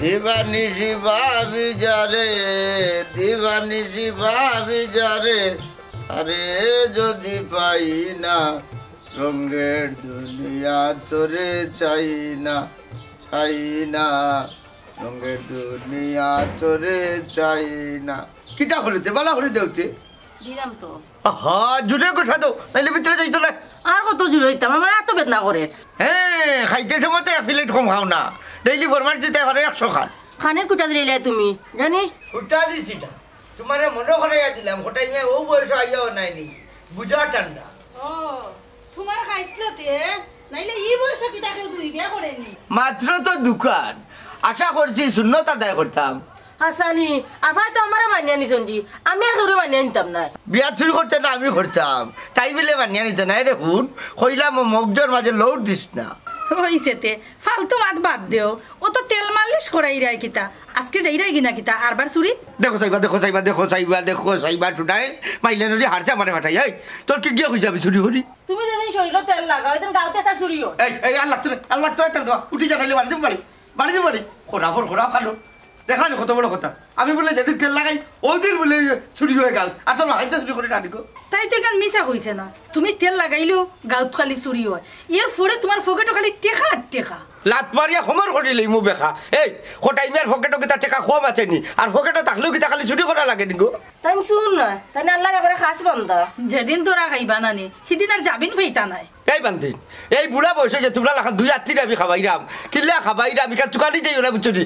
দিবানিশি ভাবি যারে দিবানিশি ভাবি যারে আরে যদি পাই না রঙের দুনিয়া তোরে চাই না রঙের দুনিয়া তোরে চাই না কিটা হলিতে বালা হলি দেউতে দিলাম তো হ্যাঁ জুড়ে গোসা দাও নাইলে ভিতরে যাইতো না আর কত জুড়ে হইতাম আমার এত বেদনা করে হ্যাঁ খাইতে সময় তো অ্যাফিলেট কম খাও না ডেইলি ফরমাস দিতে পারে 100 খান খানের কুটা দিলে তুমি জানি ফুটা দিছি না তোমার মনে করে দিলাম ওটাই মেয়ে ও বয়স আইয়াও নাইনি বুঝা ঠান্ডা ও তোমার খাইছিল তে নাইলে ই বয়স কি তাকে দুই বিয়া করেনি মাত্র তো দোকান আশা করছি শূন্যতা আদায় করতাম হাসানি আফা তো আমার মানিয়া নিছন জি আমি আর ধরে মানিয়া নিতাম না বিয়া তুই করতে না আমি করতাম তাই বলে মানিয়া নিতে নাই রে হুন কইলাম মগজর মাঝে লোড দিস না হইছেতে ফালতু মাত বাদ দেও ও তো তেল মালিশ করাই রাই কিতা আজকে যাই রাই কিনা কিতা আরবার চুরি দেখো সাইবা শুনাই মাইলে নদী হারছে আমারে ফাটাই এই তোর কি গিয়ে হয়ে যাবি চুরি করি তুমি যদি শরীরে তেল লাগাও দেন গাউতে একটা চুরি হয় এই আল্লাহ তোর তেল দেওয়া উঠি যা খাইলে বাড়ি দিম খোরা ভালো দেখা কত বড় কথা আমি বলে যেদিন তেল লাগাই ওদিন বলে চুরি হয়ে গেল আর তোর হাইতে চুরি করে টানিকো তাই তো এখান মিছা কইছে না তুমি তেল লাগাইলেও গাউত খালি চুরি হয় এর ফলে তোমার পকেটও খালি টেকা আর টেকা লাত মারিয়া সমর করিলেই মু বেখা এই কোটাইমিয়ার পকেটও কিতা টেকা কম আছে নি আর পকেটও থাকলেও কিতা খালি চুরি করা লাগে নিগো তাই শুন না তাই আল্লাহ করে খাস বন্ধা যেদিন তোরা খাইবা নানি সেদিন আর যাবিন ফেইতা নাই এই বান্ধিন এই বুড়া বয়সে যে তোমরা লাখা 2-3 আমি খাবাইরাম কিল্লা খাবাইরাম ইকা তুকানি যাই ওরা বুঝছি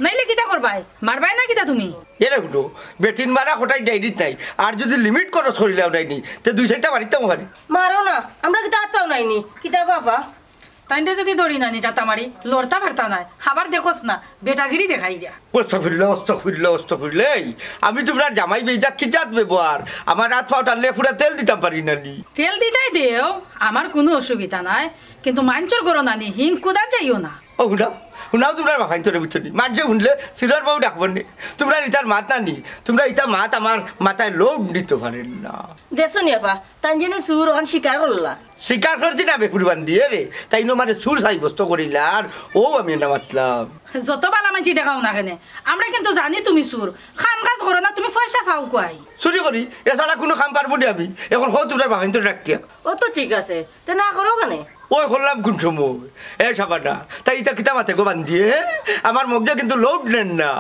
নাইলে কিতা করবাই মারবাই না কিতা তুমি এরে হুটো বেটিন মারা কোটাই ডাইরিত নাই আর যদি লিমিট করো শরীরেও নাইনি তে 2-4টা বাড়িতে মারি মারো না আমরা কিতা আত্মাও নাইনি কিতা গো আফা তাইতে যদি দড়ি নানি যাতা মারি লড়তা ফারতা নাই খাবার দেখোস না বেটাগিরি দেখাই দিয়া অস্ত ফিরলে আমি তোমরা জামাই বেজা কি জাত ব্যবহার আমার রাত পাও টানলে পুরা তেল দিতাম পারি নানি তেল দিতাই দেও আমার কোনো অসুবিধা নাই কিন্তু মাঞ্চর করো নানি হিং কুদা যাইও না ও শুনাও তোমরা ভাষাই তোরে বুঝছি মানুষে শুনলে সিরার বউ ডাকবো নি তোমরা ইতার মাত নানি তোমরা ইতা মাত আমার মাথায় লোভ নিতে পারেন না দেশ নি আফা তাই জেনে সুর ওখান স্বীকার করলা স্বীকার করছি না বেকুরবান দিয়ে রে তাই মানে সুর সাব্যস্ত করিলা আর ও আমি না মাতলাম যত বালা মানছি দেখাও না কেনে আমরা কিন্তু জানি তুমি সুর খাম কাজ করো না তুমি পয়সা পাও কই চুরি করি এছাড়া কোনো কাম পারবো নি আমি এখন হো তোমরা ভাষাই তোর ডাকিয়া ও তো ঠিক আছে তে না করো কেনে ওই করলাম কোন সময় সাবানা তাই ইতা কিতা মাথে গো বান্ধিয়ে আমার মগজা কিন্তু লোড নেন না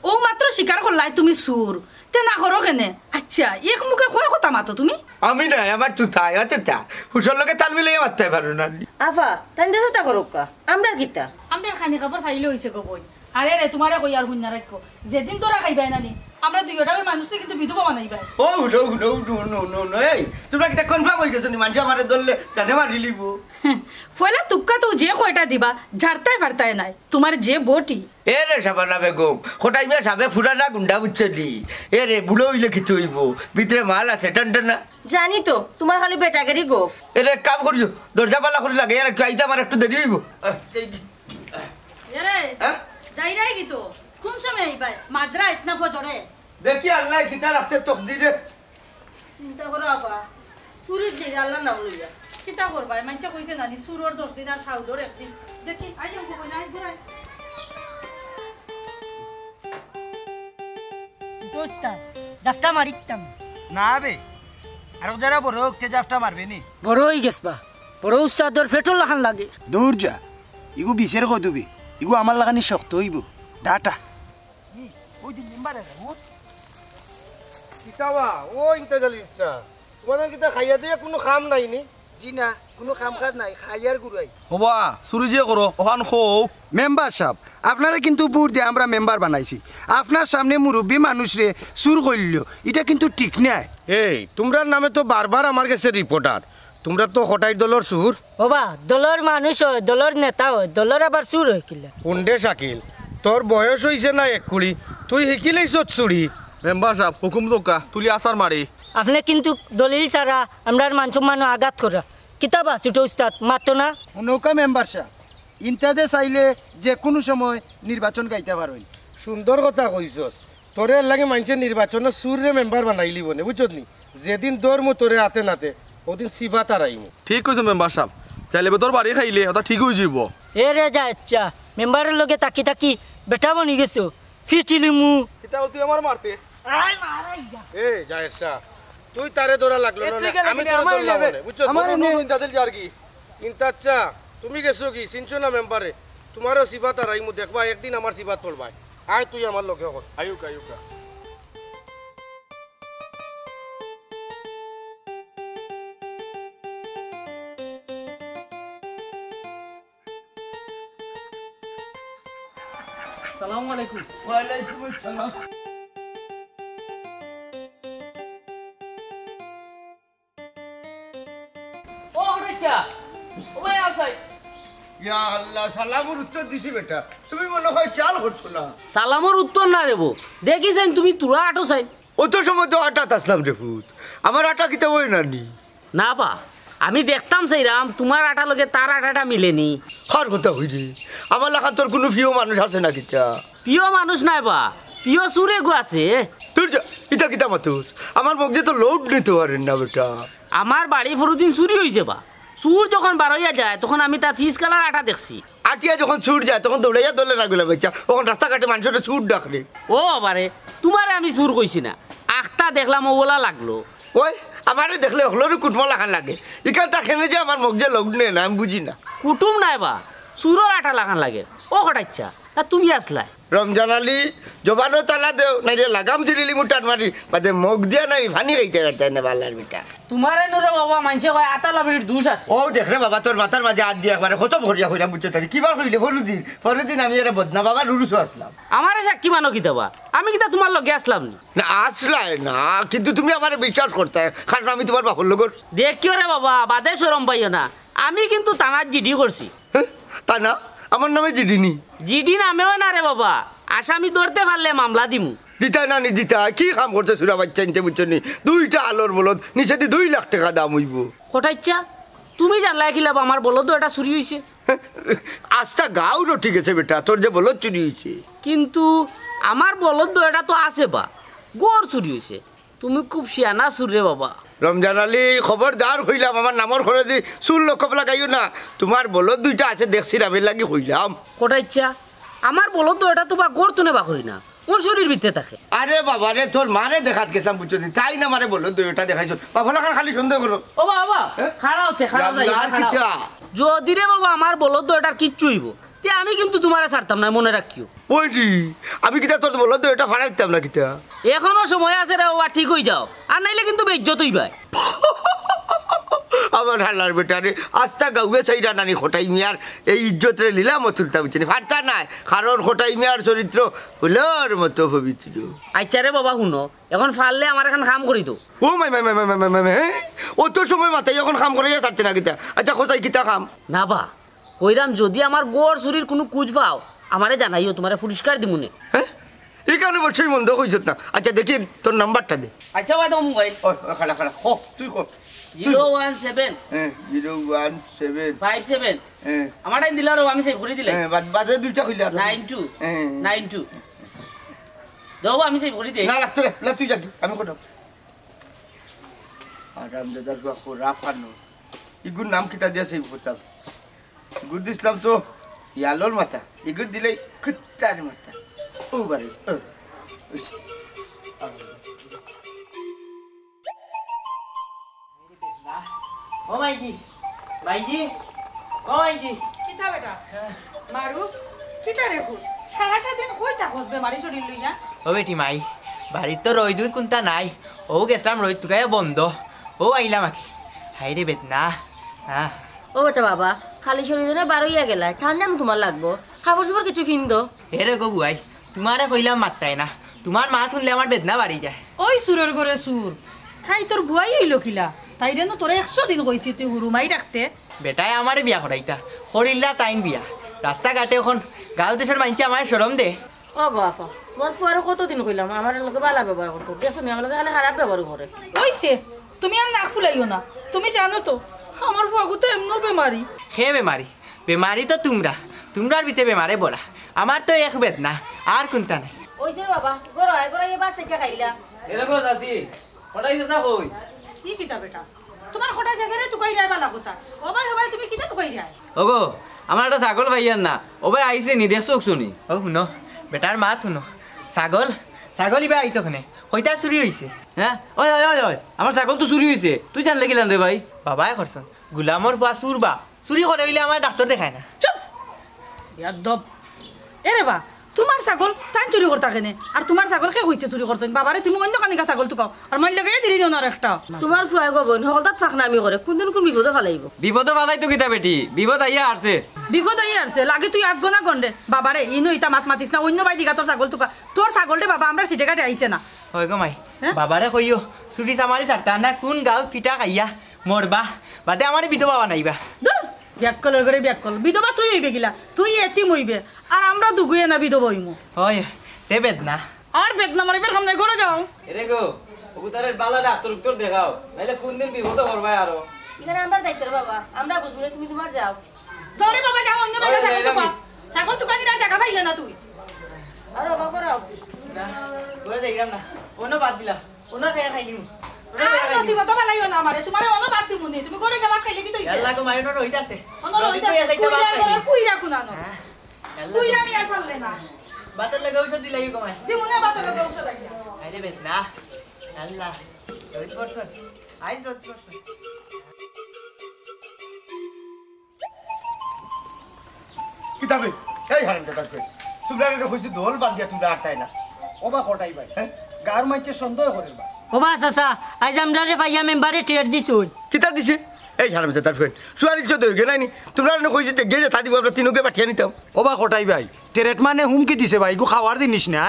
ও মাত্র স্বীকার করলাই তুমি সুর তে না করো কেনে আচ্ছা এক মুখে কয় কথা মাতো তুমি আমি না আমার তুতাই অতটা হুসর লগে তাল মিলিয়ে মারতে পারো না আফা তাই দেশ তা করো কা আমরা কিতা আমরা খানি খাবার ফাইলে হইছে গো বই আরে রে তোমারে কই আর হুন্না রাখো যেদিন তোরা খাইবাই নানি আমরা দুইটাকে মানুষকে কিন্তু বিধবা বানাইবাই ও নো এই তোমরা কিতা কনফার্ম হই গেছনি মানুষ আমারে দললে জানে মারি লিব ফয়লা তুক্কা তো যে কয়টা দিবা ঝাড়তায় ফাড়তায় নাই তোমার যে বটি এরে সাবানা বেগম কোটাই মিয়া সাবে ফুরানা গুন্ডা বুঝছলি এরে বুড়ো হইলে কি হইব ভিতরে মাল আছে টনটনা জানি তো তোমার খালি বেটাগেরি গোফ এরে কাম করিও দরজা বালা করি লাগে এর আইতা আমার একটু দেরি হইব এরে যাই রাই কি তো কোন সময় আইবাই মাজরা ইতনা ফজরে দেখি আল্লাহ কিতা রাখছে তকদিরে চিন্তা করো আফা সুরিত দিন আল্লাহ নাম লইয়া কিতা করবাই মানচা কইছে নানি সুরর 10 দিন আর সাউদর একদিন দেখি আইও কই নাই ঘুরাই দোস্তা জাফটা মারিতাম না বে আর যারা বড় তে জাফটা মারবে নি বড় হই গেছবা বড় উস্তাদর পেট্রোল লাখান লাগে দূর যা ইগু বিশের কদুবি ইগু আমার লাগানি শক্ত হইব ডাটা ওই দিন মেম্বারে বহুত কিতাবা ও ইনতা জালিসা তোমাদের কিতা খাইয়া দিয়া কোনো কাম নাই নি জি না কোনো কাম কাজ নাই খাইয়ার গুড়াই হবা চুরি যে করো ওখান খো মেম্বার সাহেব আপনারা কিন্তু বুট দিয়ে আমরা মেম্বার বানাইছি আপনার সামনে মুরব্বী মানুষ রে সুর করল এটা কিন্তু ঠিক নাই এই তোমরা নামে তো বারবার আমার কাছে রিপোর্টার তোমরা তো হটাই দলর সুর বাবা দলর মানুষ হয় দলর নেতা হয় দলর আবার সুর হয় কিলা কোনডে শাকিল তোর বয়স হইছে না 21 তুই শিকিলেইছ চুরি মেম্বার সাহেব হুকুম দোকা তুলি আসার মারি আপনি কিন্তু দলিল ছাড়া আমরার মান সম্মান আঘাত করা কিতাবা ছোট উস্তাদ মারতো না নৌকা মেম্বার সাহেব ইন্টাদে চাইলে যে কোনো সময় নির্বাচন গাইতে পারেন সুন্দর কথা কইছস তোরে লাগে মানুষে নির্বাচনের সুরে মেম্বার বানাইলি বনে বুঝছত নি যেদিন দৌড় মো তোরে হাতে নাতে ওদিন সিফা তারাইমু ঠিক কইছ মেম্বার সাহেব চাইলে তোর বাড়ি খাইলে ওটা ঠিক হয়ে যাব এ রে যা ইচ্ছা মেম্বারের লগে তাকি তাকি বেটা বনি গেছো ফিটিলিমু কিতা তুই আমার মারতে এ জাহেদ শাহ তুই তারে ধরা লাগলো না আমি তোর ধরলাম না বুঝছো আমার ইন্তাদিল যার কি ইন্তাচ্ছা তুমি গেছো কি চিনছো না মেম্বারে তোমারও সিফাত আর আইমু দেখবা একদিন আমার সিফাত পড়বা আয় তুই আমার লগে কর আয়ুকা আয়ুকা আসসালামু আলাইকুম ওয়ালাইকুম আসসালাম ও হড়েচা ও ভাই আসাই ইয়া আল্লাহ সালামের উত্তর দিছি বেটা তুমি মনে হয় খেয়াল করছো না সালামর উত্তর না রেবো দেখিছেন তুমি তুরা আটো চাই অত সময় তো আটাত আসলাম রে ফুত আমার আটা কিতা ওই নানি না বা আমি দেখতাম সেইরাম তোমার আটা লগে তার আটাটা মিলেনি কার কথা হইলি আমার লেখা তোর কোনো প্রিয় মানুষ আছে না কিতা প্রিয় মানুষ নাই বা প্রিয় সুরে গো আছে তোর ইটা কিতা মাতুস আমার মগজে তো লোড নিতে পারেন না বেটা আমার বাড়ি ফরুদিন চুরি হয়েছে বা চুর যখন বারোইয়া যায় তখন আমি তার ফিস কালার আটা দেখছি আটিয়া যখন ছুট যায় তখন দৌড়াইয়া দলে রাখলে বেচা তখন রাস্তাঘাটে মানুষের ছুট ডাকলে ও বাবারে তোমারে আমি চুর কইছি না আখটা দেখলাম ওলা লাগলো ওই আমারে দেখলে হলোর কুটমা লাখান লাগে ইকান তা খেলে যে আমার মগজে লোড নেই না আমি বুঝি না কুটুম নাই বা চুরর আটা লাগান লাগে ও কটাইচ্ছা তা তুমি আসলাই রমজান আলী জবানো তালা দেও নাই রে লাগাম সিরিলি মুটান মারি বাদে মগ দিয়া নাই ভানি খাইতে পারতে না বালার বেটা তোমারে নুরে বাবা মানছে কয় আটা লাভির দুষ আছে ও দেখলে বাবা তোর মাথার মাঝে হাত দিয়ে একবারে খতম করিয়া হইলাম বুঝতে তারি কিবার হইলে ফরুদিন আমি এর বদনা বাবা রুরুসু আসলাম আমারে সাক্ষী মানো কি দেবা আমি কিতা তোমার লগে আসলাম নি না আসলাই না কিন্তু তুমি আমার বিশ্বাস করতে কারণ আমি তোমার বাপর লগর দেখিও রে বাবা বাদে সরম পাইও না আমি কিন্তু তানার জিডি করছি তা না আমার নামে জিডিনি জিডি নামেও না রে বাবা আসামি ধরতে পারলে মামলা দিমু দিতা না নি দিতা কি কাম করছে সুরা বাচ্চা নিতে বুঝছো নি 2টা আলোর বলদ নিচে 2 লাখ টাকা দাম হইব কোটাইচ্ছা তুমি জানলাই খিলাব আমার বলদ এটা চুরি হয়েছে আস্তা গাউরও ঠিক আছে বেটা তোর যে বলদ চুরি হয়েছে কিন্তু আমার বলদ এটা তো আছে বা গড় চুরি হয়েছে তুমি খুব শিয়ানা চুর রে বাবা রমজান আলী খবরদার হইলাম আমার নামর ঘরে দি চুল লক্ষ্য লাগাইও না তোমার বলদ 2টা আছে দেখছি আমি লাগি হইলাম কোটাইচ্ছা আমার বলদ এটা তো বা গড় তুনে বা করি না ওর শরীর ভিতরে থাকে আরে বাবা রে তোর মারে দেখাত গেছিলাম বুঝছো তাই না মারে বলদ 2টা দেখাইছো বাবা খালি সন্দেহ করো ও বাবা খাড়া হচ্ছে খাড়া যাই আর কিটা যদি রে বাবা আমার বলদ এটার কিচ্ছু হইব তে আমি কিন্তু তোমারে ছাড়তাম না মনে রাখিও ওইটি আমি কিতা তোর বলদ 2টা ফাড়াইতাম না কিতা এখনো সময় আছে রে বাবা ঠিক হই যাও আর নাইলে কিন্তু বেজ্জত হইবাই আমার হালার বেটারে আস্তা গাউয়ে চাইরা নানি খোটাই মিয়ার এই ইজ্জত রে লীলা মতুলতা বুঝছি ফারতা নাই কারণ খোটাই মিয়ার চরিত্র হলোর মতো পবিত্র আচ্ছা রে বাবা শুনো এখন ফাললে আমার এখন কাম করি তো ও মাই মাই মাই মাই মাই মাই মাই অত সময় মাথায় এখন কাম করে ছাড়তে না কিতা আচ্ছা খোটাই কিতা কাম না বা কইরাম যদি আমার গোড় চুরির কোনো কুচ পাও আমারে জানাইও তোমারে পুরস্কার দিমুনে হ্যাঁ এই কারণে বছরই মন্দ হয়েছত না আচ্ছা দেখি তোর নাম্বারটা দে আচ্ছা ভাই তোমার মোবাইল খালা খালা তুই কর 017 হ্যাঁ 017 57 হ্যাঁ আমার টাইম দিলা আমি সেভ করে দিলাই হ্যাঁ বাজে 2টা কইলা 92 92 দাও আমি সেভ করে দিই না লাগতো রে তুই যাকি আমি কোথাও আরাম দাদার বাপু রাফানো ইগুর নাম কিতা দিয়া সেই কোথাও গুড দিছিলাম তো ইয়ালোর মাথা ইগুর দিলে কুত্তার মাথা ও বারে ও ভাইজি ভাইজি ও ভাইজি কিতা বেটা মারুফ কিতা রে ফুল সারাটা দিন কই থাকস বেমারি শরীর লইয়া ও বেটি মাই বাড়ির তো রই দুই কোনটা নাই ও গেছিলাম রই তুকায় বন্ধ ও আইলাম আকি হাই রে বেদনা হ্যাঁ ও বেটা বাবা খালি শরীরে বারোইয়া গেলা ঠান্ডা তোমার লাগবো খাবার চোবার কিছু ফিন্দো হেরে গো বুয়াই তোমারে কইলাম মাত্তাই না তোমার মা শুনলে আমার বেদনা বাড়ি যায় ওই সুরের ঘরে সুর তাই তোর বুয়াই হইল কিলা তাই রে তোরে 100 দিন কইছি তুই হুরুমাই রাখতে বেটাই আমারে বিয়া করাইতা করিল্লা তাইন বিয়া রাস্তাঘাটে এখন গাঁও দেশের মাইনছে আমার সরম দে ও গো আফা তোমার ফুয়ারে কতদিন কইলাম আমার লোকে ভালো ব্যবহার করতো দেখছো নি আমার লোকে খালি খারাপ ব্যবহার করে ওইছে তুমি আর নাক ফুলাইও না তুমি জানো তো আমার ফুয়াগু তো এমন বেমারি হে বেমারি বেমারি তো তোমরার ভিতরে বেমারে বড়া আমার তো এক বেদনা আর কোনটা নাই ওইছে বাবা গরো গরো এ বাসে কে খাইলা এরকম আছি ওটাই গেছা কই কি কিতা বেটা তোমার খটা যাছে রে তুই কই রাইবা লাগোতা ও ভাই তুমি কিতা তুই কই রাই ওগো আমার একটা ছাগল ভাইয়ার না ও ভাই আইছে নি দেখছো শুনি ও শুনো বেটার মা শুনো ছাগল ছাগল ইবা আইতো ওখানে কইতা চুরি হইছে হ্যাঁ ওই ওই ওই ওই আমার ছাগল তো চুরি হয়েছে তুই জানলে গেলেন রে ভাই বাবাই করছন গুলামর ফুয়া চুরবা চুরি করে হইলে আমার ডাক্তার দেখায় না চুপ ইয়াদব এরে বা তোমার ছাগল তাই চুরি করতা কেনে আর তোমার ছাগল কে কইছে চুরি করতেন বাবারে তুমি অন্য কানিকা ছাগল তুকাও আর মাইল লাগে দিলি দিও না একটা তোমার ফুয়াই গো বোন সকল তাত ফাঁকনামি করে কোনদিন কোন বিপদে ফেলাইব বিপদ ফালাই তো কিতা বেটি বিপদ আইয়া আসছে বিপদ আই আসছে লাগে তুই আগ না গন্ডে বাবারে ইনো ইটা মাত মাতিস না অন্য বাই দিগা তোর ছাগল তুকা তোর ছাগলটে বাবা আমরা সিটে কাটে আইছে না হয় গো মাই বাবারে কইও চুরি চামারি সারতা না কোন গাঁও পিঠা খাইয়া মরবা বাদে আমারে বিধবা বানাইবা দূর ব্যাককলের করে ব্যাককল বিধবা তুই হইবে গিলা তুই এতিম হইবে আর আমরা দুগুয়ে না বিধবা হইমু হয় তে বেদনা আর বেদনা মারিবার কাম নাই করে যাও এরে গো ওগুতারের বালা ডাক্তার উত্তর দেখাও নাইলে কোনদিন বিপদ করবাই আরো এখানে আমরা দায়িত্ব বাবা আমরা বুঝবো না তুমি তোমার যাও তোরে বাবা যাও অন্য বাইরে ছাগল তুকা ছাগল তুকা দিন আর জায়গা পাইলে না তুই আর বাবা করাও না ওরে দেইরাম না অন্য বাদ দিলা অন্য খাইয়া খাইলিম আর নসিবত বালাইও না আমারে তোমারে অন্য বাদ দিমু নি তুমি করে যাবা খাইলে কি তুই আল্লাহ গো মাইনো রইতাছে অন্য রইতাছে কুইরা কুনানো কুইরা মি আর চললে না বাতের লাগে ঔষধ দিলাই গো মাই দিমু না বাতের লাগে ঔষধ আইয়া আইলে বেদনা আল্লাহ রইত করছন আইজ রইত করছন কিতাবে এই হারাম দাদা তোমরা এটা কইছি দোল বান্ধিয়া তোমরা আটটাই না ওবা কটাই ভাই হ্যাঁ গার মাইছে সন্দেহ করেন বা ওবা চাচা আজ আমরা রে ভাইয়া মেম্বারে টিয়ার দিছুন কিতা দিছে এই হারাম দাদার ফ্রেন্ড সুয়ারি চোদ হয়ে গেলাইনি তোমরা কইছি যে গেছে তা দিব আমরা তিনকে পাঠিয়ে নিতাম ওবা কটাই ভাই টেরেট মানে হুমকি দিছে ভাই গো খাওয়ার জিনিস না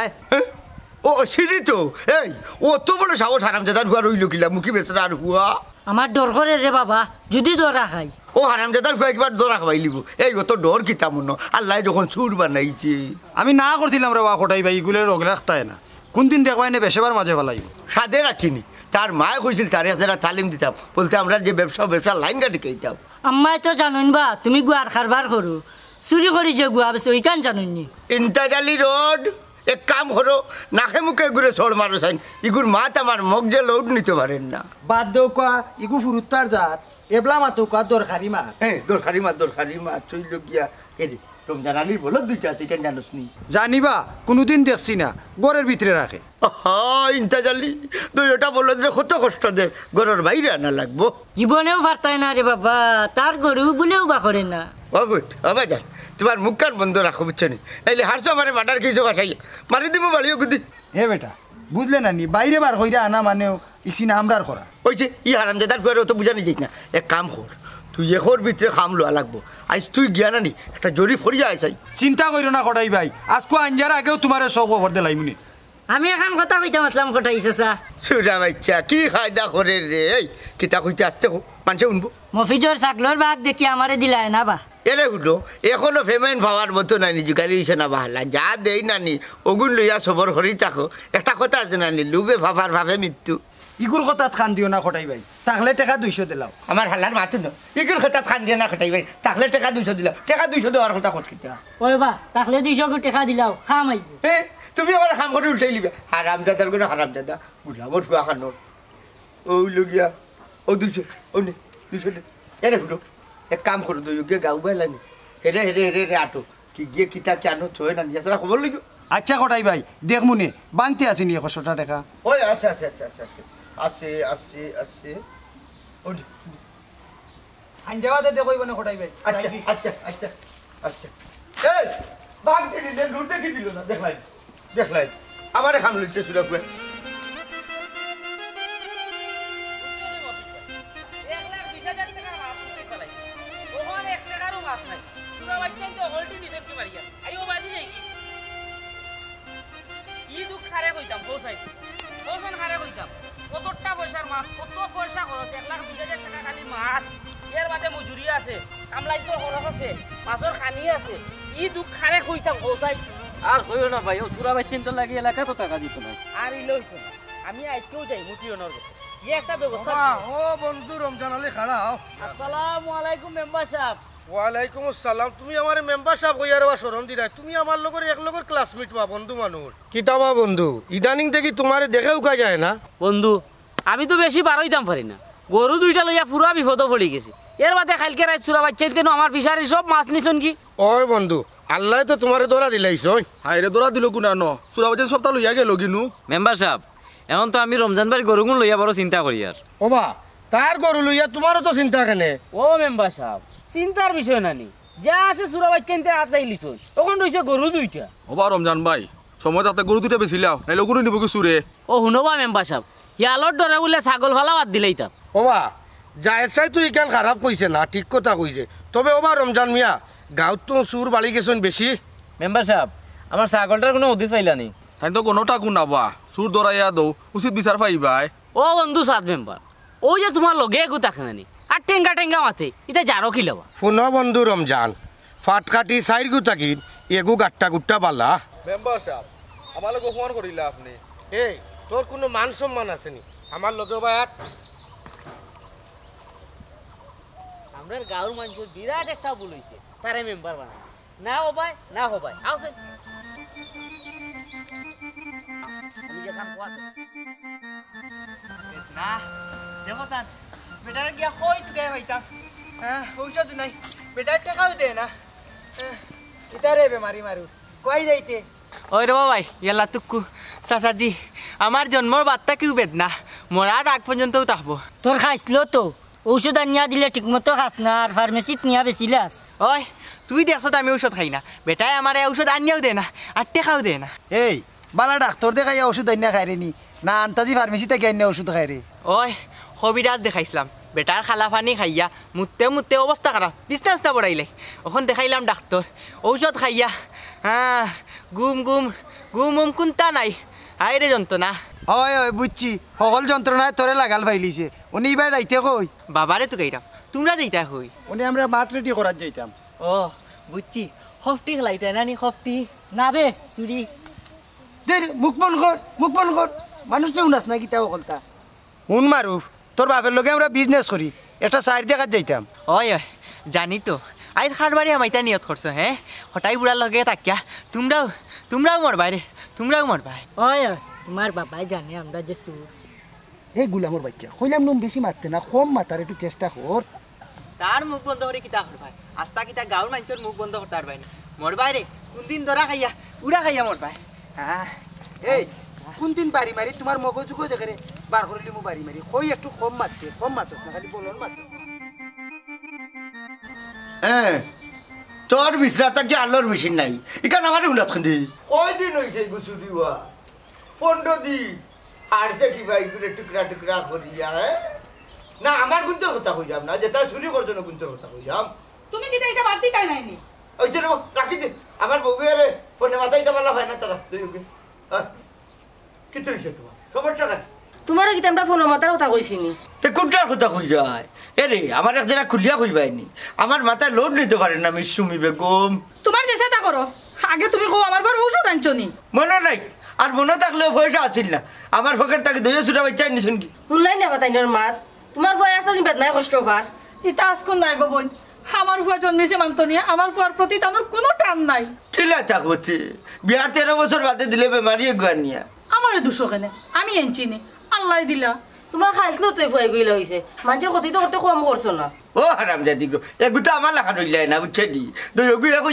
ও সিঁড়ি তো এই ও তো বড় সাহস হারাম দাদার হুয়া রইল কিলা মুখি বেচরা আর হুয়া আমার ডর করে রে বাবা যদি দরা খাই ও হারাম দাদার হুয়া একবার দরা খাওয়াই লিব এই ও তো ডর কিতা মনে আল্লাহ যখন সুর বানাইছে আমি না করছিলাম রে বা কটাই ভাই এগুলো রোগ রাখতায় না কোনদিন দেখবাই না বেশেবার মাঝে ফেলাইব সাদে রাখিনি তার মায়ে কইছিল তারে যারা তালিম দিতাম বলতে আমরা যে ব্যবসা লাইন গাড়ি খাইতাম আম্মাই তো জানুন বা তুমি গুয়ার খারবার করো চুরি করি যে গুয়া বেছে ওইখান জানুননি ইন্তাজালি রোড এক কাম করো নাকে মুখে ঘুরে ছড় মারো সাইন ইগুর মাত আমার মগ যে লোড নিতে পারেন না বাদ দেও কা ইগু ফুরুত্তার জাত এবলা মাতো কা দরকারি মা হ্যাঁ দরকারি মাত চইল গিয়া এই যে রমজান আলীর বলত দুইটা আছে কেন জানোস নি জানিবা কোনোদিন দেখছি না ঘরের ভিতরে রাখে ইন্তাজালি দুইটা বলত যে কত কষ্ট দে ঘরের বাইরে আনা লাগবো জীবনেও পারতাই না রে বাবা তার গরু বলেও বা করে না বাবা যান তোমার মুখ কান বন্ধ রাখো বুঝছো নি নাইলে হারছো আমার মার্ডার কিছু বাসাইয়া মারি দিব বাড়িও গুদি হে বেটা বুঝলে না নি বাইরে বার কইরা আনা মানেও ইকসিনা আমরার করা ওই যে ই হারাম দাদার ঘরে তো বুঝানি যাই না এক কাম কর তুই এখর ভিতরে খাম লোয়া লাগবো আজ তুই গিয়া নানি একটা জরি ফরিয়া আইসাই চিন্তা করিও না কটাই ভাই আজকে আঞ্জার আগেও তোমার সব খবর দিলাইমুনি আমি এখন কথা কইতাম আসলাম কটাই চাচা সুরা বাচ্চা কি খায়দা করে রে এই কিতা কইতে আসতে মানুষে শুনবো মফিজর চাকলোর বাদ দেখি আমারে দিলায় না বা এরে হুলো এখনো পেমেন্ট পাওয়ার মতো নানি জুগালি হইছে না বাহালা যা দেই নানি ওগুন লইয়া সবর করি থাকো একটা কথা আছে নানি লুবে ভাবার ভাবে মৃত্যু ইগুর কথা খান দিও না কটাই ভাই তাহলে টাকা 200 দিলাও আমার হাল্লার মাথু ন ইগুর কথা খান দিয়ে না খাটাই ভাই তাহলে টাকা 200 দিলাম টাকা 200 দেওয়ার কথা কত কিতা ওই বা তাহলে 200 টাকা দিলাও খামাই তুমি আমার খাম করে উল্টাই লিবে হারাম দাদার করে হারাম দাদা বুঝলাম ফুয়া খানো ও লগিয়া ও 200 ও নে 200 নে এরে হুলো এক কাম করো দুই গিয়ে গাও বেলানি হেরে হেরে হেরে রে আটো কি গিয়ে কিতা কেন থই না নিয়ে তোরা খবর লিখো আচ্ছা কটাই ভাই দেখ মনে বাংতে আছে নি 100 টাকা ওই আচ্ছা আচ্ছা আচ্ছা আচ্ছা আছে ওই আঞ্জাওয়াতে দেখইব না কটাই ভাই আচ্ছা আচ্ছা আচ্ছা আচ্ছা এই বাংতে দিলে লুট দেখি দিল না দেখলাই আমারে খাম লইছে সুরা কুয়া কতটা পয়সার মাছ কত পয়সা খরচ 1,20,000 টাকা খালি মাছ এর বাদে মজুরি আছে কামলাই তো খরচ আছে মাছের খানি আছে ই দুঃখ খারে কইতাম পৌঁছাই আর কইও না ভাই ও সুরা বাচ্চেন তো লাগি এলাকা তো টাকা দিত না আর ইলো হইতো না আমি আজকেও যাই মুটিয়নর কাছে এই একটা ব্যবস্থা ও বন্ধু রমজান আলী খাড়াও আসসালামু আলাইকুম মেম্বার সাহেব ওয়ালাইকুম আসসালাম তুমি আমার মেম্বার সাহেব কইয়ার বা শরণ দিরা তুমি আমার লগর এক লগর ক্লাসমেট বা বন্ধু মানুষ কিতাবা বন্ধু ইদানিং দেখি তোমারে দেখেও কা যায় না বন্ধু আমি তো বেশি বার হইতাম পারি না গরু দুইটা লইয়া পুরা বিপদ পড়ি গেছি এর বাদে কালকে রাত সুরা বাচ্চাই তেন আমার ফিশারি সব মাছ নিছন কি ওই বন্ধু আল্লাহ তো তোমারে দৌড়া দিলাইছ হাইরে দৌড়া দিল কোনা ন সুরা বাচ্চা সপ্তাহ লইয়া গেল কিনু মেম্বার সাহেব এখন তো আমি রমজান ভাই গরুগুন লইয়া বড় চিন্তা করি আর ওবা তার গরু লইয়া তোমারও তো চিন্তা কেনে ও মেম্বার সাহেব চিন্তার বিষয় নানি যা আছে সুরা বাচ্চাইতে আতাই লিছন তখন রইছে গরু দুইটা ওবা রমজান ভাই সময় তাতে গরু দুইটা বেছিলাও নাইলে গরু নিব কি সুরে ও শুনবা মেম্বার সাহেব ইয়ালোর ডরে বলে ছাগল ফালা বাদ দিলেই তা ওবা জায়েদ সাই তুই কেন খারাপ কইছে না ঠিক কথা কইছে তবে ওবা রমজান মিয়া গাঁৱত তো চুর বাড়ি গেছেন বেশি মেম্বার সাহেব আমার ছাগলটার কোনো উদ্দেশ্য পাইলা নি তাই তো কোনো টাকু নাবা সুর দৌড়াইয়া দৌ উচিত বিচার পাইবাই ও বন্ধু সাত মেম্বার ওই যে তোমার লগে এগু থাকে নানি আর টেঙ্গা টেঙ্গা মাথে এটা জারো কি লবা ফোন বন্ধু রমজান ফাটকাটি সাইড গু থাকি এগু গাট্টা গুট্টা বালা মেম্বার সাহেব আমার লগে ফোন করিলা আপনি এই তোর কোনো মান সম্মান আছে নি আমার লগে বা আমরা গাঁর মানুষের বিরাট একটা ভুল হইছে তারে মেম্বার বানায় না হবাই না হবাই আওছে আমি যে কাম করতে না দেখো সান বেটার গিয়া কই তুই হইতাম ঔষধ নাই বেটার টাকাও দে না ইতারে বেমারি মারু কই যাইতে ওই রে বাবাই ইয়াল্লা তুকু চাচাজি আমার জন্মর বার্তা কেউ বেদনা মরার আগ পর্যন্তও থাকবো তোর খাইছিল তো ঔষধ আনিয়া দিলে ঠিকমতো খাস না আর ফার্মেসিত নিয়া বেছিলাস ওই তুই দেখছ আমি ঔষধ খাই না বেটাই আমার ঔষধ আনিয়াও দে না আর টেকাও দে না এই বালা ডাক্তার দেখাইয়া ওষুধ আইনা খাই রে নি না আন্তাজি ফার্মেসি থেকে আইনা ওষুধ খাই রে ওই হবিরাজ দেখাইছিলাম বেটার খালা পানি খাইয়া মুতে মুতে অবস্থা খারাপ বিছনা উস্তা পড়াইলে ওখান দেখাইলাম ডাক্তার ঔষধ খাইয়া গুম গুম গুম উম কোনটা নাই আইরে যন্ত্রণা হয় হয় বুঝছি সকল যন্ত্রণায় তোরে লাগাল ফাইলিছে উনি ইবাই যাইতে কই বাবারে তো গাইরাম তোমরা যাইতা হই উনি আমরা মাঠ রেডি করার যাইতাম ও বুঝছি হফটি খেলাইতে নানি হফটি না বে চুরি যে মুখ বন কর মানুষ তো উনাস না গীতা সকলতা উন মারুফ তোর বাপের লগে আমরা বিজনেস করি একটা সাইড দেখার যাইতাম ওই ওই জানি তো আইজ খারবারি আমাইতা নিয়ত করছো হ্যাঁ হঠাই বুড়ার লগে তাকিয়া তোমরাও মরবাই রে তোমরাও মরবাই ওই তোমার বাবাই জানে আমরা যে চুর এই গুলামর বাচ্চা কইলাম নুন বেশি মারতে না কম মাতার একটু চেষ্টা কর তার মুখ বন্ধ করে কিতা করবাই আস্তা কিতা গাঁর মানুষের মুখ বন্ধ করতে পারবাই না মরবাই রে কোনদিন ধরা খাইয়া উড়া খাইয়া মরবাই হ্যাঁ এই কোন দিন বাড়ি মারি তোমার মগজুগো যেখানে বার করিলি মু বাড়ি মারি কই একটু কম মারছ না খালি বলন মারছ তোর বিশ্রাতা কি আলোর মেশিন নাই ইকান আমার হুলাত খুঁদি কয় দিন হয়েছে গুছুরি হওয়া 15 দিন আর সে কি ভাই টুকরা টুকরা করিয়া না আমার গুনতে কথা কইলাম না যেটা চুরি করছো না গুনতে কথা কইলাম তুমি কি এটা বাদ দিতাই নাইনি ওই চলো রাখি দে আমার বউ আরে ফোনে মাথায় দিতে পারলা হয় না তারা দুই কি তো হয়েছে তোমার সমস্যা নাই তোমার কি আমরা ফোন মাতার কথা কইছিনি তে কোনটার কথা কই যায় এরে আমার একজনা খুলিয়া কইবাইনি আমার মাথায় লোড নিতে পারে না মিস সুমি বেগম তোমার যে চেষ্টা করো আগে তুমি কো আমার ঘর ঔষধ আনছনি মনে নাই আর মনে থাকলেও পয়সা আছিল না আমার ফকের তাকে দইয়া ছুটা বাচ্চাই নিছুন কি শুনলাই না বাতাইনের মাত তোমার ভয় আসলে বেদনায় কষ্ট পার ইতা আজকুন নাই গো বোন আমার ফুয়া জন্মেছে মান্তনিয়া আমার ফুয়ার প্রতি তানোর কোনো টান নাই ঠিলা থাকবো বিয়ার 13 বছর বাদে দিলে বেমারি গুয়ানিয়া আমারে দুশো কেনে আমি এনচিনি আল্লাহ দিলা তোমার খাইছিল তুই ভয় গইলা হইছে মানুষের ক্ষতি তো করতে কম করছো না ও হারাম জাতি গো এগুতো আমার লেখা রইলাই না বুঝছে দি তুই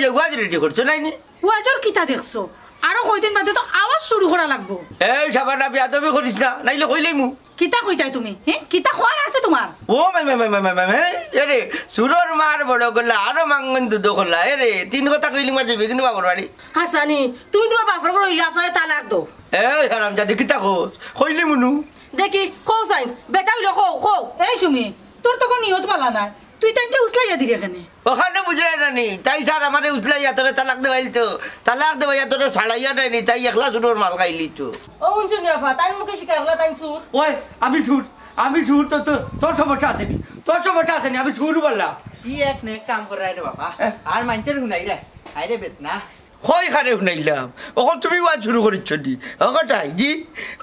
এগুয়াজ রেডি করছো নাইনি ওয়াজর কিতা দেখছো আরো কয়দিন বাদে তো আওয়াজ শুরু করা লাগবো এই সাবানা বিয়া তুমি করিস না নাইলে কইলেই মু কিতা কইতাই তুমি হ্যাঁ কিতা খোয়ার আছে তোমার ও এরে সুরর মার বড় গলা আরো মাঙ্গন দুধ গলা এরে 3 কথা কইলি মার যাবে কিন্তু বাবার বাড়ি হাসানি তুমি তোমার বাপর করে হইলে আপনার তালাক দাও এই হারাম জাতি কিতা কইলি মুনু দেখি কও সাইন বেটা হইলো কও এই সুমি তোর তো কোন নিয়ত পালা নাই তুই তাইতে উছলাইয়া দিরে কেনে ওখানে বুঝলাই নানি তাই স্যার আমারে উছলাইয়া তোরে তালাক দেবাইল তো তালাক দেবাইয়া তোরে ছাড়াইয়া নাইনি তাই একলা সুরর মাল খাইলি তো ও শুনি আফা তাই মুখে শিকার হলা তাই সুর ওই আমি সুর তো তোর সমস্যা আছে নি আমি সুর বললাম কি এক নে কাম করাই রে বাবা আর মানুষের হুনাই রে আইরে বেদনা কই খারে শুনাইলাম ওখন তুমি ওয়াজ শুরু করিচ্ছ নি ওটাই জি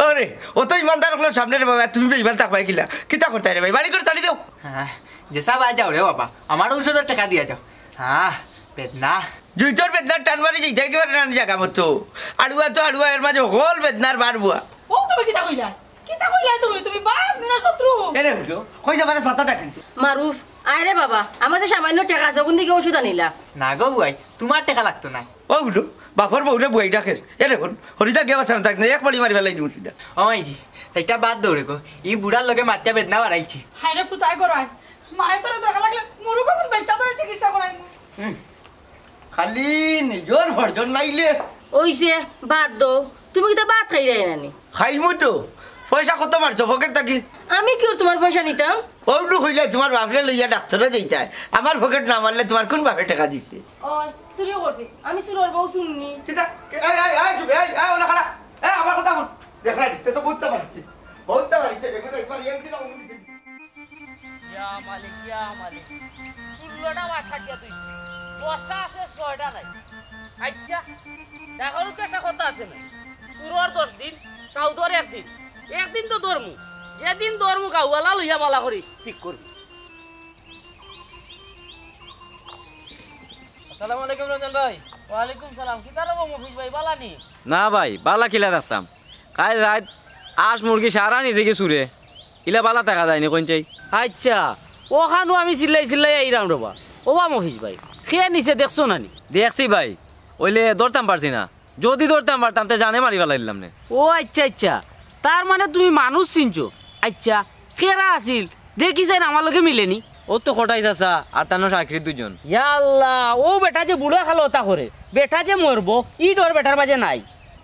আরে ও তো ইমানদার হলো সামনে রে বাবা তুমি ইমান থাকবাই কিলা কিতা করতে রে ভাই বাড়ি করে চালি দাও হ্যাঁ যেসা বাই যাও রে বাবা আমার ঔষধের টাকা দিয়া যাও হ্যাঁ বেদনা জুইতর বেদনার টান মারি যাই একেবারে না জায়গা মতো আড়ুয়া এর মাঝে হল বেদনার বাড়বুয়া ও তুমি কিতা কইলা কিতা কইলাই তুমি বাস নিনা শত্রু এরে হুজো কই যাবারে ছাতাটা কিন্তু মারুফ আয় রে বাবা আমার যে সামান্য টাকা আছে কোন দিকে ওষুধ আনিলা না গো বুয়াই তোমার টাকা লাগতো না ও হুজো বাপর বউরে বুয়াই ডাকের এরে হন হরিদা গেবা ছান থাক না এক বাড়ি মারি ফেলাই দিমু সিধা ও মাইজি সেইটা বাদ দৌড়ে গো ই বুড়ার লগে মাত্রা বেদনা বাড়াইছে হাইরে ফুতাই করাই মায়ে তোর দেখা লাগলে মুরুগো কোন বেচা ধরে চিকিৎসা করাই খালি নিজর ভর্জন নাইলে ওইছে বাদ দো তুমি কি ভাত খাই রে নানি খাইমু তো পয়সা কত মারছো পকেট থাকি আমি কি ওর তোমার পয়সা নিতাম ওইটু হইলে তোমার বাপরে লইয়া ডাক্তারে যাইতাই আমার পকেট না মারলে তোমার কোন বাপে টাকা দিছে ওই চুরি করছি আমি চুরির বউ শুননি কিতা এই এই এই চুপ এই এই ওলা খাড়া এই আমার কথা বল দেখলা দিতে তো বুঝতে পারছি বুঝতে পারছি দেখো একবার একদিন ইয়া মালিক চুল্লটা বাসা দিয়া তুই 10টা আছে 6টা নাই আচ্ছা দেখো তো একটা কথা আছে না পুরোর 10 দিন সাউদর একদিন তো ধর্মু যেদিন ধর্মু গাওয়ালা লইয়া মালা করি ঠিক করবি আসসালামু আলাইকুম রমজান ভাই ওয়ালাইকুম সালাম কি তার মফিজ ভাই বালানি না ভাই বালা কিলা রাখতাম কাল রাত আশ মুরগি সারা নিজেকে সুরে ইলা বালা টাকা যায়নি কোন চাই আচ্ছা ওখানো আমি চিল্লাই আইরাম রবা ওবা মফিজ ভাই খেয়ে নিছে দেখছো নানি দেখছি ভাই ওইলে ধরতাম পারছি না যদি ধরতাম পারতাম তো জানে মারি ফেলাই দিলাম নে ও আচ্ছা তার মানে তুমি মানুষ চিনছো আচ্ছা কেরা আছিল দেখি যাই আমার লগে মিলেনি ও তো খটাই চাচা আর তানো সাকরি দুজন ইয়াল্লাহ ও বেটা যে বুড়ো খালো ওটা করে বেটা যে মরবো ই ডর বেটার বাজে নাই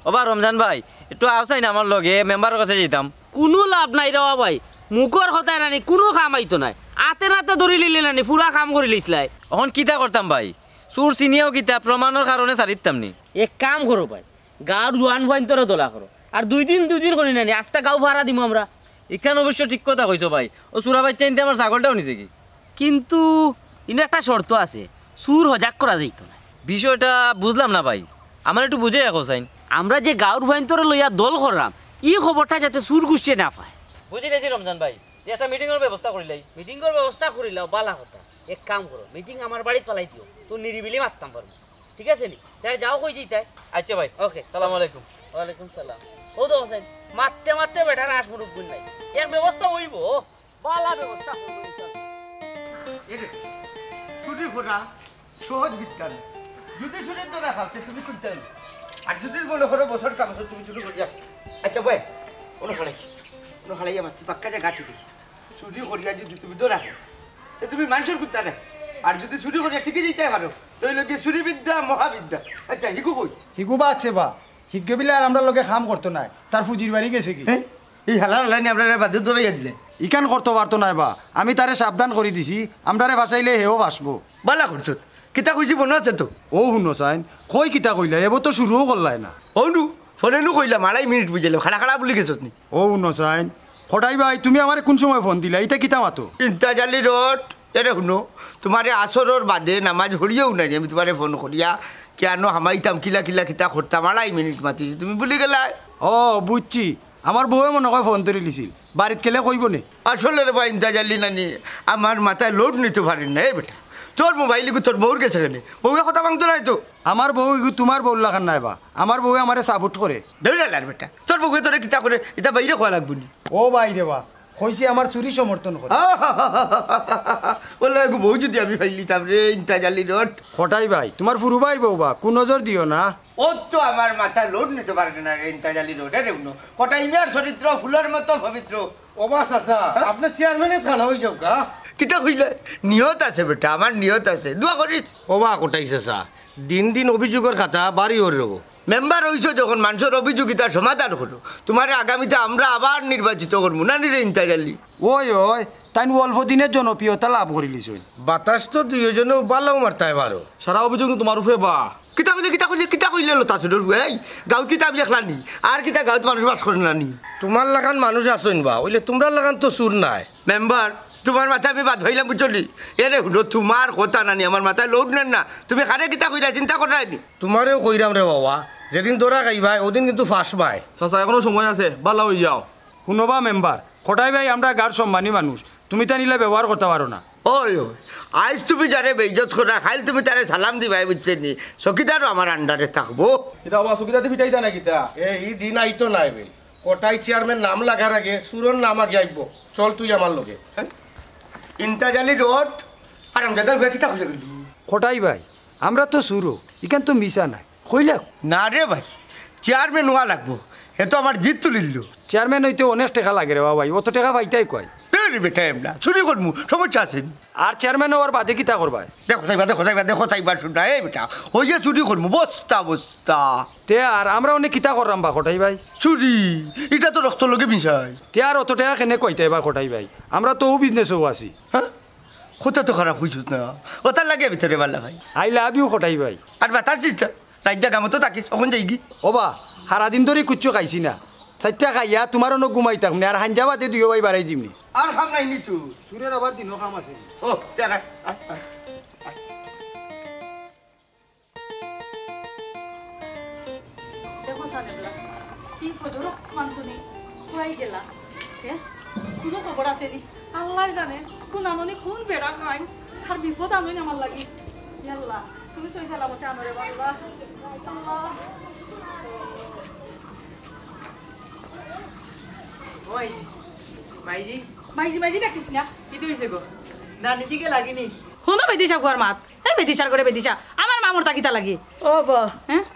ওবা রমজান ভাই একটু আওসাই না আমার লগে মেম্বারের কাছে যেতাম কোনো লাভ নাই রে ভাই মুখর কথাই নানি কোনো কাম আইতো নাই আতে নাতে ধরি লিলে নানি পুরা কাম করে লিসলাই এখন কিতা করতাম ভাই সুর চিনিয়াও কিতা প্রমাণের কারণে ছাড়িতাম নি এক কাম করো ভাই গাঁর জোয়ান ভাইন তোরা দোলা করো আর দুই দিন করি নানি আস্তা গাঁও ভাড়া দিব আমরা এখান অবশ্য ঠিক কথা কইছো ভাই ও সুরা বাচ্চা ইনতে আমার ছাগলটাও নিছে কি কিন্তু ইনো একটা শর্ত আছে সুর হজাক করা যাইতো না বিষয়টা বুঝলাম না ভাই আমার একটু বুঝে এখন চাইন আমরা যে গাঁর ভাইন তোরা লইয়া দল করলাম ই খবরটা যাতে সুর গুছিয়ে না পায় বুঝি গেছি রমজান ভাই একটা মিটিংয়ের ব্যবস্থা করিলাই মিটিংয়ের ব্যবস্থা করিলাম বালা কথা এক কাম করো মিটিং আমার বাড়িতে পালাই দিও তো নিরিবিলি মারতাম পারবো ঠিক আছে নি তাই যাও কই যাইতাই আচ্ছা ভাই ওকে সালাম আলাইকুম ওয়ালাইকুম সালাম ও তো হোসেন মারতে বেটা না আসবরুক গুণ নাই এক ব্যবস্থা হইব বালা ব্যবস্থা করবো এরে ছুটি ফোটা সহজ বিজ্ঞান যদি ছুটি তো না খাতে তুমি করতে আর যদি মনে করো বছর কাম তুমি শুরু করিয়া আচ্ছা বয় কোনো খালাই আমার পাক্কা যে গাঠি দিস ছুটি করিয়া যদি তুমি তো রাখো তুমি মানুষের করতে না আর যদি ছুটি করিয়া ঠিকই যেতে পারো তাহলে কি ছুরি বিদ্যা মহাবিদ্যা আচ্ছা হিকু কই হিকু বা আছে বা হিকু বিলে আর আমরা লোকে খাম করতো না তার ফুজির বাড়ি গেছে কি এই হালা হালানি আপনারা বাদে দৌড়াইয়া দিলে ইকান করতে পারতো না বা আমি তারে সাবধান করে দিছি আমরারে বাসাইলে হেও বাসবো বালা করছো কিতা কইছি মনে আছে তো ও শুনো চাইন কই কিতা কইলা এবার তো শুরুও করলাই না হনু ফোনেনু কইলাম আড়াই মিনিট বুঝাইলাম খাড়া বলি গেছত নি ও শুনো চাইন ফটাই ভাই তুমি আমার কোন সময় ফোন দিলা এটা কিতা মাতো ইন্তাজালি রোড এরে শুনো তোমারে আসরের বাদে নামাজ হরিয়েও নাই আমি তোমারে ফোন করিয়া কেন হামাইতাম কিলা কিতা করতাম আড়াই মিনিট মাতিছি তুমি বলি গেলা ও বুঝছি আমার বউয়ে মনে হয় ফোন ধরে লিছিল বাড়িত খেলে কইব নে আসলে রে ভাই ইন্তাজালি নানি আমার মাথায় লোড নিতে পারেন না বেটা তোর মোবাইল তোর বউর গেছে কেনে বউয়ে কথা ভাঙতো নাই তো আমার বউ তোমার বউ লাগান নাই বা আমার বউয়ে আমারে সাপোর্ট করে ধরে বেটা তোর বউকে তোরে কিতা করে এটা বাইরে খোয়া লাগবো নি ও বাইরে বা কইছি আমার চুরি সমর্থন করে বলে বউ যদি আমি ফাইলিতাম রে ইন্তাজালি রোড ফটাই ভাই তোমার ফুরু ভাই বউ বা কোন নজর দিও না ও তো আমার মাথায় লোড নিতে পারে না রে ইন্তাজালি রোড রে উনো কোটাইমিয়ার চরিত্র ফুলের মতো পবিত্র ওবা চাচা আপনি চেয়ারম্যানের থানা হয়ে যাও গা কিতা কইলে নিয়ত আছে বেটা আমার নিয়ত আছে দোয়া করিস ওবা কোটাই চাচা দিন অভিযোগের খাতা বাড়ি ওর রব মেম্বার হইছো যখন মানুষের অভিযোগিতার সমাধান হলো তোমার আগামীতে আমরা আবার নির্বাচিত করবো না নিরে ইন্তাজালি ওই তাই অল্প দিনের জনপ্রিয়তা লাভ করিলিস বাতাস তো দুইজনেও বালাও মারতাই পারো সারা অভিযোগ তোমার উপরে বা কিতা কইলে লো তাছুডর এই গাঁও কিতাব দেখলানি আর কিতা গাঁত মানুষ বাস করে নানি তোমার লাগান মানুষ আসেন বা ওইলে তোমরা লাগান তো সুর নাই মেম্বার তোমার মাথায় আমি বাদ হইলাম বুঝলি এরে হুলো তোমার কথা নানি আমার মাথায় লোড নেন না তুমি খারে কিতা কইরা চিন্তা করাইনি তোমারেও কইরাম রে বাবা যেদিন তোরা খাইবাই ওদিন কিন্তু ফাঁস পাই চাচা এখনো সময় আছে বালা হয়ে যাও শুনবা মেম্বার ফটাই ভাই আমরা গার সম্মানী মানুষ তুমি তা নিলে ব্যবহার করতে পারো না ওই আজ তুমি যারে বেইজত করা খাইল তুমি তারে সালাম দিবাই বুঝছেন নি চকিদারও আমার আন্ডারে থাকবো এটা আবার সুবিধাতে ফিটাই দেয় না কিতা এই দিন আইতো নাই বে কোটাই চেয়ারম্যান নাম লাগার আগে সুরন নাম আগে আইব চল তুই আমার লগে ইন্তাজালি রোড আর আমজাদার হয়ে কিতা হয়ে গেল কোটাই ভাই আমরা তো সুরো ইখান তো মিশা নাই কইলা না রে ভাই চেয়ারম্যান হওয়া লাগবো এ তো আমার জিত তুলিল চেয়ারম্যান হইতে অনেক টাকা লাগে রে ভাই অত টাকা পাইতাই কয় বেটা এমনা চুরি করবো সমস্যা আছে আর চেয়ারম্যান হওয়ার বাদে কিতা করবা দেখো চাইবা শুননা এই বেটা ওই যে চুরি করবো বস্তা বস্তা তে আর আমরা অনেক কিতা করলাম বা কোটাই ভাই চুরি এটা তো রক্ত লগে মিশাই তে আর অত টাকা কেনে কইতে বা কোটাই ভাই আমরা তো ও বিজনেসও আছি হ্যাঁ কোথা তো খারাপ হয়েছিস না ওটার লাগে ভিতরে বাল্লা ভাই আই লাভ ইউ কোটাই ভাই আর বাতাস দিস রাজ্যা কামতো থাকিস তখন যাই কি ও বা সারাদিন ধরে কুচ্চু খাইছি না চারটা খাইয়া তোমার অনেক ঘুমাই থাকনি আর হাঞ্জাবাদে দুই ভাই বাড়াই দিমনি আর খাম নাই নি তুই সুরের আবার দিনও কাম আছে ও দেখা দেখো সানেবলা কি ফজর মানতুনি কই গেলা কোনো খবর আছে নি আল্লাহ জানে কোন আননি কোন বেড়া খাই আর বিপদ আনই আমার লাগি আল্লাহ তুমি সই সালামতে আনরে আল্লাহ আল্লাহ ওই মাইজি মাইজি মাইজি ডাকিস না কি তুইছে গো না নিজেকে লাগিনি শুনো বেদিশা গোয়ার মাত এই বেদিশার করে বেদিশা আমার মামুর তাকিতা লাগি ও বা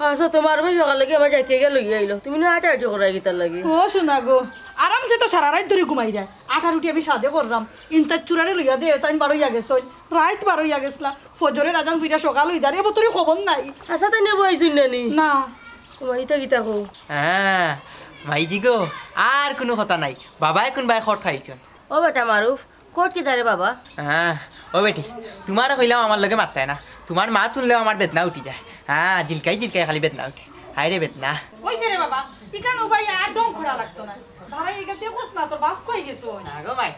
আচ্ছা তোমার ভাই সকাল লাগি আমার যাইতে গেল আইলো তুমি না আটা আটা করাই গিতার লাগি ও শোনা গো আরামসে তো সারা রাত ধরে ঘুমাই যায় 18 রুটি আমি সাদে করলাম ইনতা চুরারে লইয়া দে তাই 12 হইয়া গেছ রাত 12 হইয়া গেছলা ফজরের আজান কইরা সকাল হই দাঁড়িয়ে বতরি খবর নাই আচ্ছা তাই নেবো আইছুন নানি না তোমার ইতা গিতা কো হ্যাঁ মাইজি গো আর কোনো কথা নাই বাবাই কোনবাই খট খাইছন ও বেটা মারুফ কোট কি দারে বাবা হ্যাঁ ও বেটি তোমারও কইলাম আমার লগে মারতাই না তোমার মা তুললেও আমার বেদনা উঠি যায় হ্যাঁ জিলকাই খালি বেদনা উঠে হাই রে বেদনা ওইছে রে বাবা ইকান উবাই আর ডং খরা লাগতো না ভাড়াই এগা দেখোস না তোর বাপ কই গেছো না গো মাই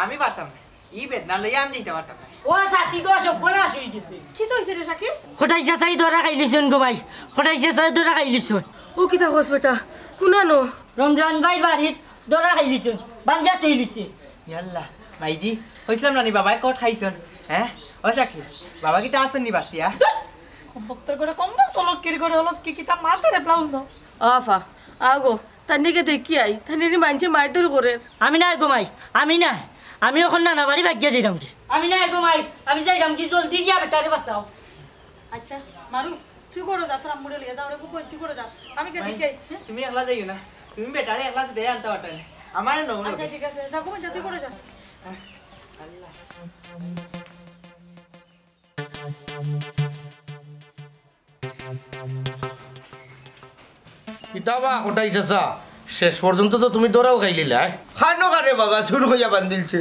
আমি পারতাম না ই বেদনা লইয়া আমি যাইতে পারতাম না ও সাসি গো সব বলা শুই গেছে কি তো হইছে রে সাকিব খটাইছে চাই ধরা খাইলিছুন গো ভাই খটাইছে চাই ধরা খাইলিছুন ও কিতা কস বেটা কুনানো রমজান ভাই বাড়িত ধরা খাইলিছুন বাঞ্জা তৈলিছে ইয়াল্লা মাইজি কইছিলাম নানি বাবাই কট খাইছন হ্যাঁ ও সাকি বাবা কিতা আসন নি বাসিয়া কম্বক্তর করে কম্বক তলক কির করে হলো কি কিতা মাথা রে ব্লাউজ দাও আফা আগো তানিকে দেখি আই তানি মানছে মারধর করে আমি না ঘুমাই আমি না আমি এখন নানা বাড়ি ভাগ্যে যাইলাম কি আমি না ঘুমাই আমি যাইলাম কি জলদি গিয়া বেটারে বাঁচাও আচ্ছা মারু তুই করে যা তোর আম্মুরে লিয়ে যাও রে কই তুই করে যা আমি কে দেখি তুমি একলা যাইও না তুমি বেটারে একলা রে আনতে পারতা না আমার নো আচ্ছা ঠিক আছে যা ঘুমা যা তুই করে যা আল্লাহ কিতাবা কোটাই চাচা শেষ পর্যন্ত তো তুমি দৌড়াও খাইলিলা খানো কারে বাবা চুর হইয়া বান্ধিলছে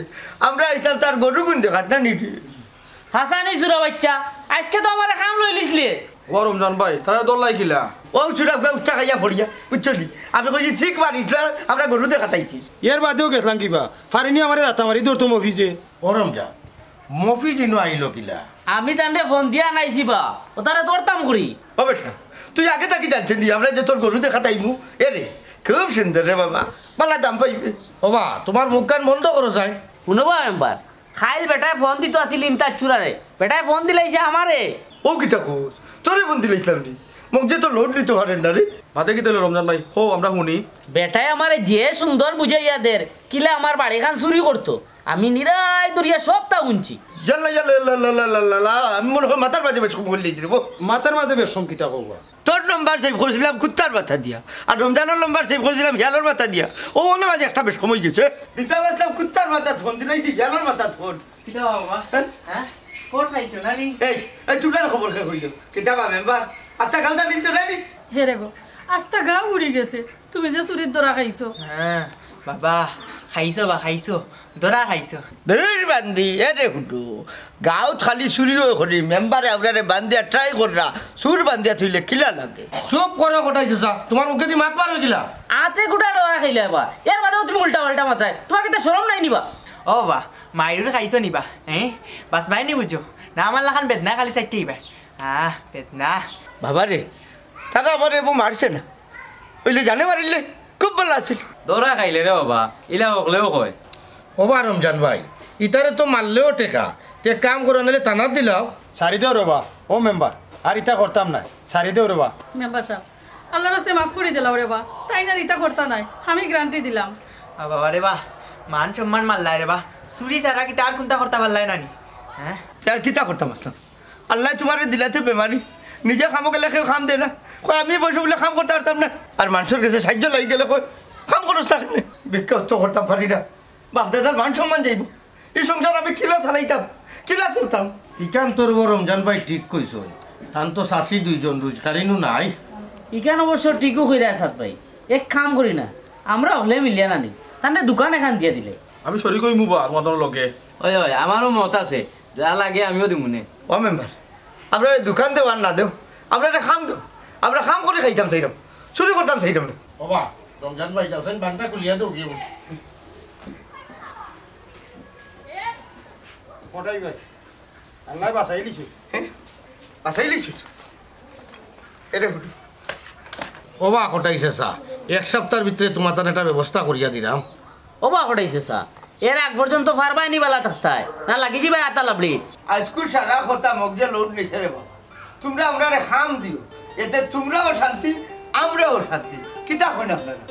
আমরা এইসব তার গরু গুন দেখাত না নিটি হাসানি সুরা বাচ্চা আজকে তো আমার কাম লই লিসলে ও রমজান ভাই তারা দোল্লাই কিলা ও চুরা ব্যবস্থা খাইয়া পড়িয়া বুঝলি আমি কইছি ঠিক মারিছিলাম আমরা গরু দেখাতাইছি এর বাদেও গেছিলাম কিবা ফারিনি আমারে দাতা মারি দৌড়তো মফিজে ওরম যা মফি জিনো আইলো কিলা আমি তান্ডে ফোন দিয়া নাইছি বা ও তারে দৌড়তাম করি ও বেটা তুই আগে থাকি জানছেন নি আমরা যে তোর গরু দেখাতাইমু এ রে খুব সুন্দর রে বাবা বালা দাম পাইবে ও বা তোমার মুখ কান বন্ধ করো যাই শুনবা মেম্বার খাইল বেটায় ফোন দিত আসিল ইনতার চুরারে বেটায় ফোন দিলাইছে আমারে ও কি থাকো তোরে বন্দি লাইছিলাম নি মুখ যে তো লোড নিতে পারেন না রে মাতে কি দিল রমজান ভাই হো আমরা শুনি বেটায় আমারে যে সুন্দর বুঝাইয়া দের কিলে আমার বাড়ি খান চুরি করতো আমি নিরাই দরিয়া সবটা শুনছি জাল্লা জাল্লা আমি মনে হয় মাথার মাঝে বেশ বলে দিয়েছি রে মাথার মাঝে বেশ সংকিতা করবা তোর নম্বর সেভ করেছিলাম কুত্তার মাথা দিয়া আর রমজানের নম্বর সেভ করেছিলাম হিয়ালোর মাথা দিয়া ও অন্য মাঝে একটা বেশ কমই গেছে দিতে পারছিলাম কুত্তার মাথা ফোন দিলাইছি হিয়ালোর মাথা ফোন কিতা বাবা হ্যাঁ কোট খাইছো নানি এই চুলার খবর কে কইল কিতাবা মেম্বার আচ্ছা গাউদা দিন তো নানি হে রে গো আস্তা গা উড়ি গেছে তুমি যে চুরির দরা খাইছো হ্যাঁ বাবা খাইছো বা খাইছো দরা খাইছো ধীর বান্ধি এ রে হুটু গাঁত খালি চুরিও করি মেম্বারে আপনারে বান্ধিয়া ট্রাই কররা চুর বান্ধিয়া থইলে কিলা লাগে চুপ করো কোটাই চাচা তোমার মুখে দিয়ে মাত পার হয়ে গেলা আতে গুটা ডরা খাইলে বা এর বাদেও তুমি উল্টা পাল্টা মাথায় তোমার কিন্তু শরম নাই নিবা ও বা মাইরুর খাইছো নিবা হ্যাঁ বাস ভাই নি বুঝো না আমার লাখান বেদনা খালি চাইতে ইবা বেদনা বাবা রে তারা আমার এবো মারছে না ওইলে জানে মারিলে খুব ভালো আছে দৌড়া খাইলে রে বাবা ইলা হকলেও কয় ও বা রমজান ভাই ইটারে তো মারলেও টেকা তে কাম করে নালে তানাত দিলাও সারি দেও রবা ও মেম্বার আর ইতা করতাম না সারি দেও রবা মেম্বার সাহেব আল্লাহর রাস্তায় মাফ করে দিলাম রে বা তাই না রিতা করতা নাই আমি গ্যারান্টি দিলাম বাবা রে বা মান সম্মান মারলাই রে বা চুরি ছাড়া কি তার কোনটা করতে পারলাই নানি হ্যাঁ তার কিতা করতাম আসলাম আল্লাহ তোমার দিলাতে বেমারি নিজে খামো গেলে কেউ খাম দে না কয় আমি বসে বলে কাম করতে পারতাম না আর মানুষের কাছে সাহায্য লাগি গেলে কয় কাম করস না কেন ভিক্ষা তো করতাম পারি না বাপ দাদার মান সম্মান যাইব এই সংসার আমি কিলা চালাইতাম কিলা চলতাম ইকান তোর রমজান ভাই ঠিক কইছ তান তো চাষি দুইজন রোজগারিনও নাই ইখান অবশ্য ঠিকও কইরা আসাদ ভাই এক কাম করি না আমরা হলে মিলিয়া নানি তাহলে দোকান এখান দিয়ে দিলে আমি সরি কই মুবা তোমাদের লগে ওই ওই আমারও মত আছে যা লাগে আমিও দিমুনে ও মেম্বার আমরা দোকান দেও আর না দেও আমরা একটা খাম দেও আমরা খাম করে খাইতাম চাইতাম চুরি করতাম চাইতাম না বাবা রমজান ভাই যাচ্ছেন বানটা খুলিয়া দেও গিয়ে কোটাই ভাই আল্লাহ বাসাই লিছু বাসাই লিছু এরে হুটু ওবা কটাইছে চা এক সপ্তাহের ভিতরে তোমার তার একটা ব্যবস্থা করিয়া দিলাম ও বা কটাইছে সা এর আগ পর্যন্ত পারবাই নি বেলা থাকতায় না লাগি যাবে আতা লাবড়ি আজকুর সারা কথা মগজে লোড নিছে রে বাবা তোমরা আমরা খাম দিও এতে তোমরাও শান্তি আমরাও শান্তি কিতা কই না আপনারা